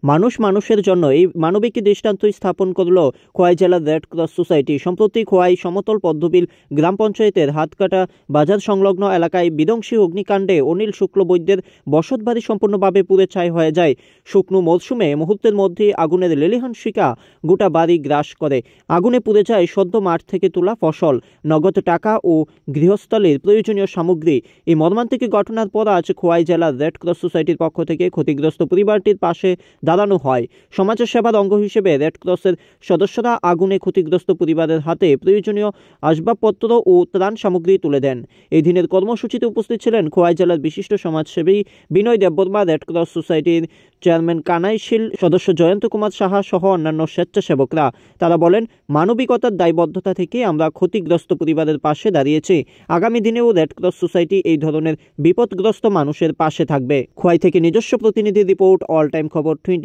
মানুষ মানুষের জন্য এই মানবিক দৃষ্টান্ত স্থাপন করল খোয়াই জেলা রেড ক্রস সোসাইটি। সম্প্রতি খোয়াই সমতল পদ্মবিল গ্রাম পঞ্চায়েতের হাতকাটা বাজার সংলগ্ন এলাকায় বিধ্বংসী অগ্নিকাণ্ডে অনিল শুক্লবৈদ্যের বসতবাড়ি সম্পূর্ণভাবে পুড়ে ছাই হয়ে যায়। শুকনো মরশুমে মুহূর্তের মধ্যে আগুনের লেলিহান শিখা গোটা বাড়ি গ্রাস করে। আগুনে পুড়ে যায় সদ্য মাঠ থেকে তোলা ফসল, নগদ টাকা ও গৃহস্থলীর প্রয়োজনীয় সামগ্রী। এই মর্মান্তিক ঘটনার পর আজ খোয়াই জেলা রেড ক্রস সোসাইটির পক্ষ থেকে ক্ষতিগ্রস্ত পরিবারটির পাশে দাঁড়ানো হয়। সমাজ সেবার অঙ্গ হিসেবে রেড ক্রসের সদস্যরা আগুনে ক্ষতিগ্রস্ত পরিবারের হাতে প্রয়োজনীয় আসবাবপত্র ও ত্রাণ সামগ্রী তুলে দেন। এই দিনের কর্মসূচিতে উপস্থিত ছিলেন খোয়াই জেলার বিশিষ্ট সমাজসেবী বিনয় দেববর্মা, রেড ক্রস সোসাইটির চেয়ারম্যান কানাইশীল, সদস্য জয়ন্ত কুমার সাহা সহ অন্যান্য স্বেচ্ছাসেবকরা। তারা বলেন, মানবিকতার দায়বদ্ধতা থেকে আমরা ক্ষতিগ্রস্ত পরিবারের পাশে দাঁড়িয়েছি। আগামী দিনেও রেড ক্রস সোসাইটি এই ধরনের বিপদগ্রস্ত মানুষের পাশে থাকবে। খোয়াই থেকে নিজস্ব প্রতিনিধি রিপোর্ট, অল টাইম খবর 24।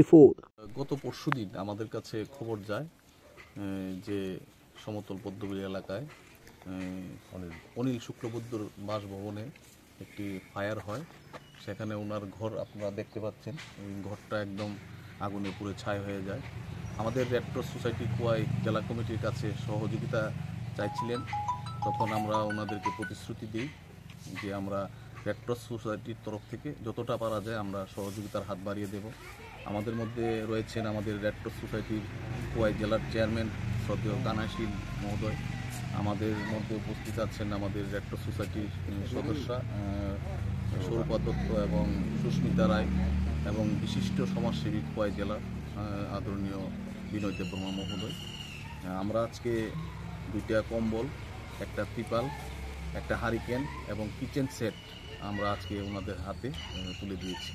গত পরশুদিন আমাদের কাছে খবর যায় যে সমতল পদ্মবিল এলাকায় অনিল শুক্লবৈদ্যর বাসভবনে একটি ফায়ার হয়। সেখানে ওনার ঘর আপনারা দেখতে পাচ্ছেন, ঘরটা একদম আগুনে পুড়ে ছাই হয়ে যায়। আমাদের রেড ক্রস সোসাইটি খোয়াই জেলা কমিটির কাছে সহযোগিতা চাইছিলেন। তখন আমরা ওনাদেরকে প্রতিশ্রুতি দিই যে আমরা রেড ক্রস সোসাইটির তরফ থেকে যতটা পারা যায় আমরা সহযোগিতার হাত বাড়িয়ে দেব। আমাদের মধ্যে রয়েছেন আমাদের রেড ক্রস সোসাইটির খোয়াই জেলার চেয়ারম্যান শ্রদ্ধেয় কানাইশীল মহোদয়। আমাদের মধ্যে উপস্থিত আছেন আমাদের রেড ক্রস সোসাইটির সদস্যা স্বরূপা দত্ত এবং সুস্মিতা রায়, এবং বিশিষ্ট সমাজসেবী খোয়াই জেলার আদরণীয় বিনয় দেববর্মা মহোদয়। আমরা আজকে 2টা কম্বল, একটা ত্রিপাল, একটা হারিকেন এবং কিচেন সেট আমরা আজকে ওনাদের হাতে তুলে দিয়েছি।